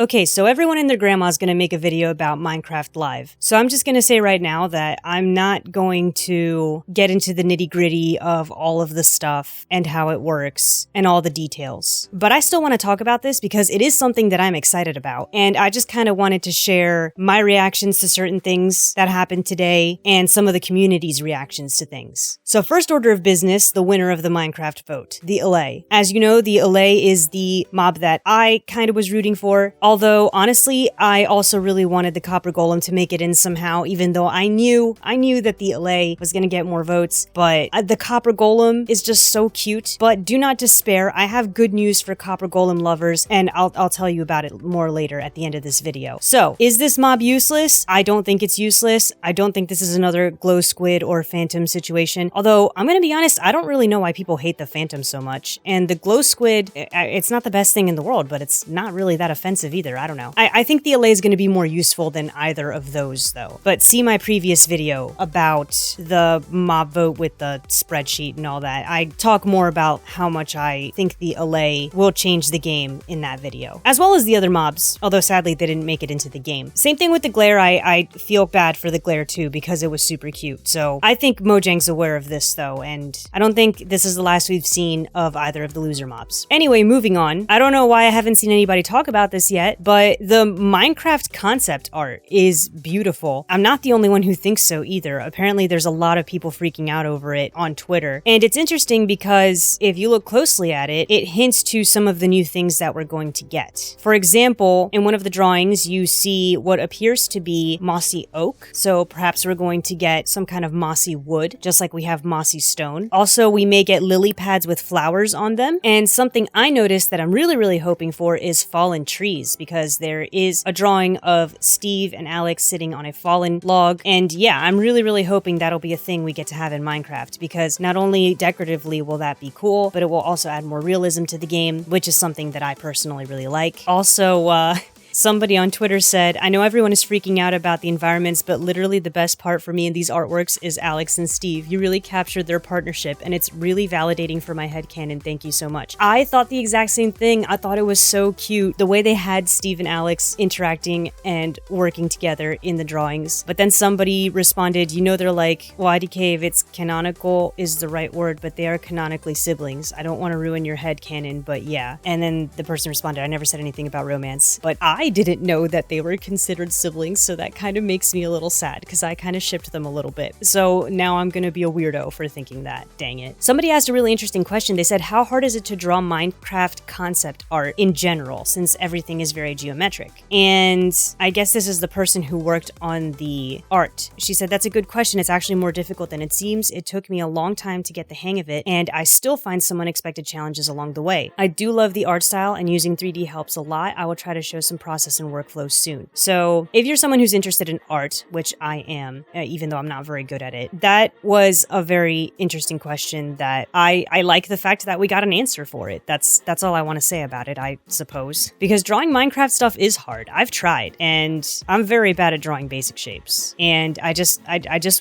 Okay, so everyone and their grandma's gonna make a video about Minecraft Live. So I'm just gonna say right now that I'm not going to get into the nitty-gritty of all of the stuff and how it works and all the details. But I still want to talk about this because it is something that I'm excited about. And I just kind of wanted to share my reactions to certain things that happened today and some of the community's reactions to things. So first order of business, the winner of the Minecraft vote, the Allay. As you know, the Allay is the mob that I kind of was rooting for. Although, honestly, I also really wanted the Copper Golem to make it in somehow, even though I knew that the Allay was going to get more votes. But the Copper Golem is just so cute. But do not despair. I have good news for Copper Golem lovers, and I'll tell you about it more later at the end of this video. So, is this mob useless? I don't think it's useless. I don't think this is another glow squid or phantom situation. Although, I'm going to be honest, I don't really know why people hate the phantom so much. And the glow squid, it's not the best thing in the world, but it's not really that offensive either. I don't know. I think the Allay is going to be more useful than either of those, though. But see my previous video about the mob vote with the spreadsheet and all that. I talk more about how much I think the Allay will change the game in that video, as well as the other mobs, although sadly they didn't make it into the game. Same thing with the glare. I feel bad for the glare too because it was super cute. So I think Mojang's aware of this though, and I don't think this is the last we've seen of either of the loser mobs. Anyway, moving on. I don't know why I haven't seen anybody talk about this yet, but the Minecraft concept art is beautiful. I'm not the only one who thinks so either. Apparently there's a lot of people freaking out over it on Twitter. And it's interesting because if you look closely at it, it hints to some of the new things that we're going to get. For example, in one of the drawings, you see what appears to be mossy oak. So perhaps we're going to get some kind of mossy wood, just like we have mossy stone. Also, we may get lily pads with flowers on them. And something I noticed that I'm really hoping for is fallen trees, because there is a drawing of Steve and Alex sitting on a fallen log. And yeah, I'm really hoping that'll be a thing we get to have in Minecraft, because not only decoratively will that be cool, but it will also add more realism to the game, which is something that I personally really like. Also, somebody on Twitter said, I know everyone is freaking out about the environments, but literally the best part for me in these artworks is Alex and Steve. You really captured their partnership, and it's really validating for my headcanon. Thank you so much. I thought the exact same thing. I thought it was so cute, the way they had Steve and Alex interacting and working together in the drawings. But then somebody responded, you know, they're like, well, IDK, if it's canonical is the right word, but they are canonically siblings. I don't want to ruin your headcanon, but yeah. And then the person responded, I never said anything about romance, but I didn't know that they were considered siblings, so that kind of makes me a little sad because I kind of shipped them a little bit. So now I'm gonna be a weirdo for thinking that. Dang it. Somebody asked a really interesting question. They said, how hard is it to draw Minecraft concept art in general, since everything is very geometric? And I guess this is the person who worked on the art. She said, that's a good question. It's actually more difficult than it seems. It took me a long time to get the hang of it, and I still find some unexpected challenges along the way. I do love the art style, and using 3D helps a lot. I will try to show some process and workflow soon. So if you're someone who's interested in art, which I am, even though I'm not very good at it, that was a very interesting question that I like the fact that we got an answer for it. That's all I want to say about it, I suppose. Because drawing Minecraft stuff is hard. I've tried, and I'm very bad at drawing basic shapes. And I just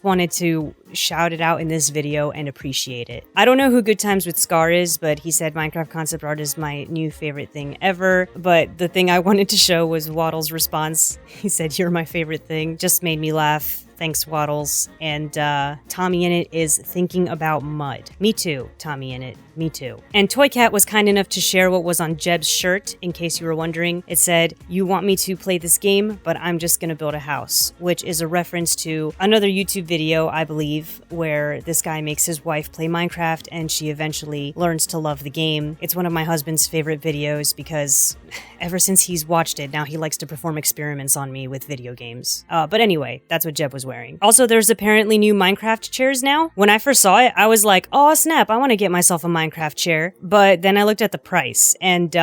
wanted to shout it out in this video and appreciate it. I don't know who Good Times with Scar is, but he said Minecraft concept art is my new favorite thing ever. But the thing I wanted to show was Waddle's response. He said, you're my favorite thing. Just made me laugh. Thanks, Waddles. And Tommy in it is thinking about mud. Me too, Tommy in it. Me too. And Toy Cat was kind enough to share what was on Jeb's shirt, in case you were wondering. It said, you want me to play this game, but I'm just gonna build a house, which is a reference to another YouTube video, I believe, where this guy makes his wife play Minecraft and she eventually learns to love the game. It's one of my husband's favorite videos because ever since he's watched it, now he likes to perform experiments on me with video games. But anyway, that's what Jeb was wearing. Also, there's apparently new Minecraft chairs now. When I first saw it, I was like, oh snap, I want to get myself a Minecraft chair. But then I looked at the price, and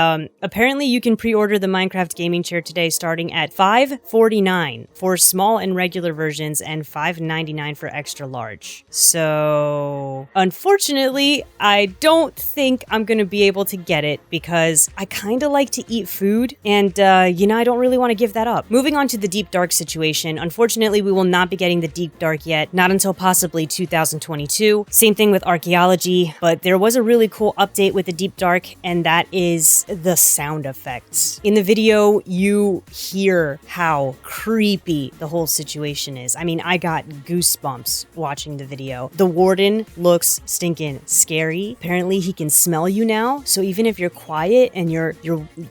apparently you can pre-order the Minecraft gaming chair today starting at $549 for small and regular versions and $599 for extra large. So unfortunately, I don't think I'm gonna be able to get it because I kind of like to eat food, and you know, I don't really want to give that up. Moving on to the Deep Dark situation, unfortunately we will not be getting the Deep Dark yet, not until possibly 2022. Same thing with archaeology, but there was a really really cool update with the Deep Dark, and that is the sound effects. In the video, you hear how creepy the whole situation is. I mean, I got goosebumps watching the video. The warden looks stinking scary. Apparently, he can smell you now, so even if you're quiet and you're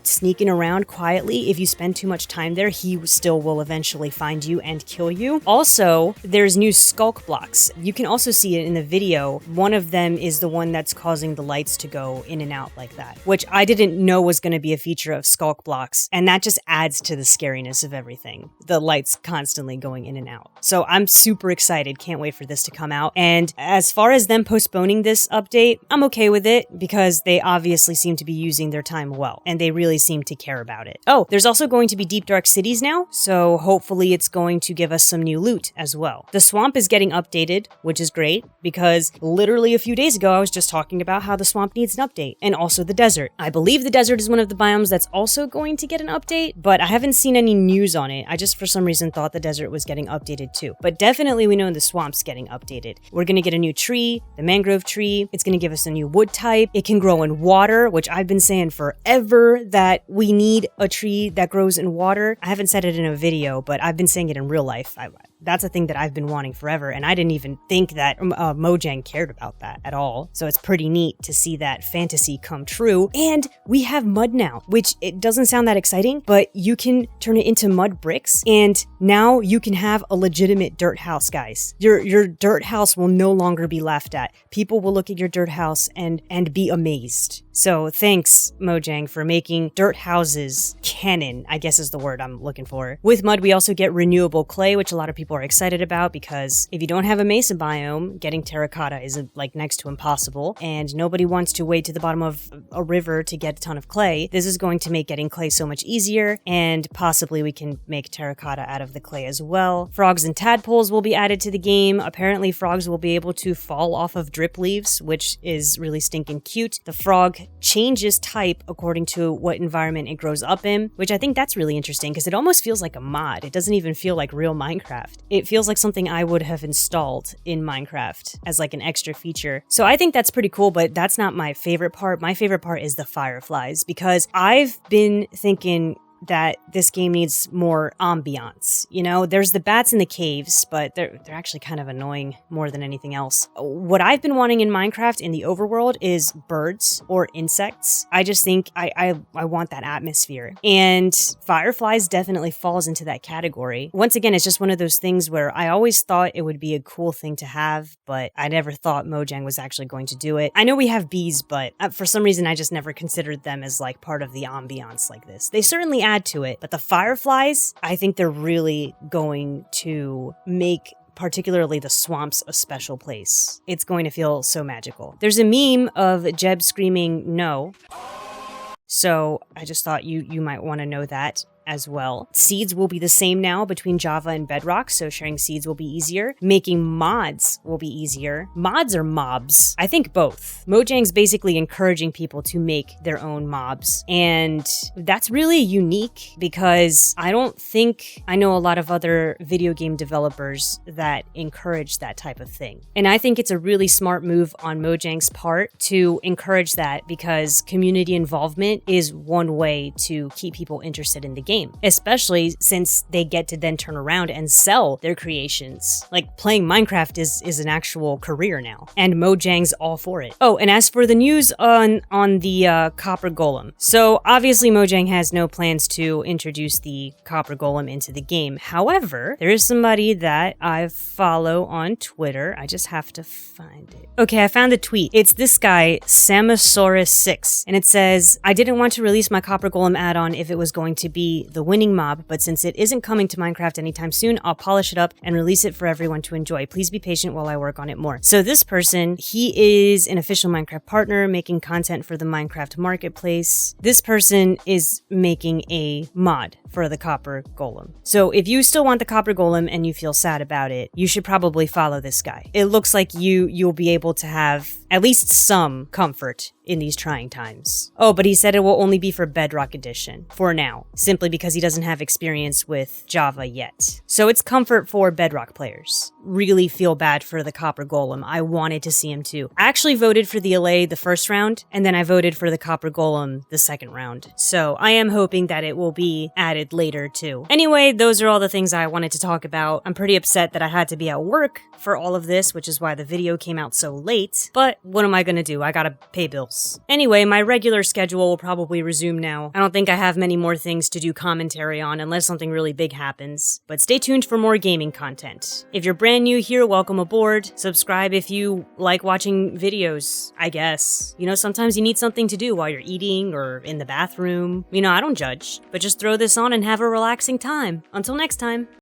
sneaking around quietly, if you spend too much time there, he still will eventually find you and kill you. Also, there's new skulk blocks. You can also see it in the video. One of them is the one that's causing the lights to go in and out like that, which I didn't know was going to be a feature of skulk blocks, and that just adds to the scariness of everything. The lights constantly going in and out. So I'm super excited. Can't wait for this to come out. And as far as them postponing this update, I'm okay with it because they obviously seem to be using their time well, and they really seem to care about it. Oh, there's also going to be Deep Dark Cities now, so hopefully it's going to give us some new loot as well. The swamp is getting updated, which is great because literally a few days ago I was just talking about how the swamp needs an update, and also the desert. I believe the desert is one of the biomes that's also going to get an update, but I haven't seen any news on it. I just for some reason thought the desert was getting updated too. But definitely we know the swamp's getting updated. We're going to get a new tree, the mangrove tree. It's going to give us a new wood type. It can grow in water, which I've been saying forever that we need a tree that grows in water. I haven't said it in a video, but I've been saying it in real life. That's a thing that I've been wanting forever, and I didn't even think that Mojang cared about that at all. So it's pretty neat to see that fantasy come true. And we have mud now, which it doesn't sound that exciting, but you can turn it into mud bricks, and now you can have a legitimate dirt house, guys. Your dirt house will no longer be laughed at. People will look at your dirt house and be amazed. So thanks, Mojang, for making dirt houses canon, I guess is the word I'm looking for. With mud, we also get renewable clay, which a lot of people are excited about because if you don't have a mesa biome, getting terracotta is like next to impossible, and nobody wants to wade to the bottom of a river to get a ton of clay. This is going to make getting clay so much easier, and possibly we can make terracotta out of the clay as well. Frogs and tadpoles will be added to the game. Apparently frogs will be able to fall off of drip leaves, which is really stinking cute. The frog changes type according to what environment it grows up in, which I think that's really interesting because it almost feels like a mod. It doesn't even feel like real Minecraft. It feels like something I would have installed in Minecraft as like an extra feature. So I think that's pretty cool, but that's not my favorite part. My favorite part is the fireflies, because I've been thinking that this game needs more ambiance. You know, there's the bats in the caves, but they're actually kind of annoying more than anything else. What I've been wanting in Minecraft in the overworld is birds or insects. I just think I want that atmosphere. And fireflies definitely falls into that category. Once again, it's just one of those things where I always thought it would be a cool thing to have, but I never thought Mojang was actually going to do it. I know we have bees, but for some reason I just never considered them as like part of the ambiance like this. They certainly add to it, but the fireflies, I think they're really going to make particularly the swamps a special place. It's going to feel so magical. There's a meme of Jeb screaming no, so I just thought you might want to know that as well. Seeds will be the same now between Java and Bedrock, so sharing seeds will be easier. Making mods will be easier. Mods or mobs? I think both. Mojang's basically encouraging people to make their own mobs, and that's really unique because I don't think I know a lot of other video game developers that encourage that type of thing. And I think it's a really smart move on Mojang's part to encourage that, because community involvement is one way to keep people interested in the game, especially since they get to then turn around and sell their creations. Like, playing Minecraft is an actual career now, and Mojang's all for it. Oh, and as for the news on the Copper Golem, so obviously Mojang has no plans to introduce the Copper Golem into the game. However, there is somebody that I follow on Twitter. I just have to find it. Okay, I found the tweet. It's this guy, Samosaurus6, and it says, "I didn't want to release my Copper Golem add-on if it was going to be the winning mob, but since it isn't coming to Minecraft anytime soon, I'll polish it up and release it for everyone to enjoy. Please be patient while I work on it more." So this person, he is an official Minecraft partner making content for the Minecraft marketplace. This person is making a mod for the Copper Golem. So if you still want the Copper Golem and you feel sad about it, you should probably follow this guy. It looks like you'll be able to have at least some comfort in these trying times. Oh, but he said it will only be for Bedrock Edition for now, simply because he doesn't have experience with Java yet. So it's comfort for Bedrock players. Really feel bad for the Copper Golem. I wanted to see him too. I actually voted for the Allay the first round, and then I voted for the Copper Golem the second round. So I am hoping that it will be added later too. Anyway, those are all the things I wanted to talk about. I'm pretty upset that I had to be at work for all of this, which is why the video came out so late. But what am I gonna do? I gotta pay bills. Anyway, my regular schedule will probably resume now. I don't think I have many more things to do commentary on unless something really big happens. But stay tuned for more gaming content. If you're brand new here, welcome aboard. Subscribe if you like watching videos, I guess. You know, sometimes you need something to do while you're eating or in the bathroom. You know, I don't judge, but just throw this on and have a relaxing time. Until next time.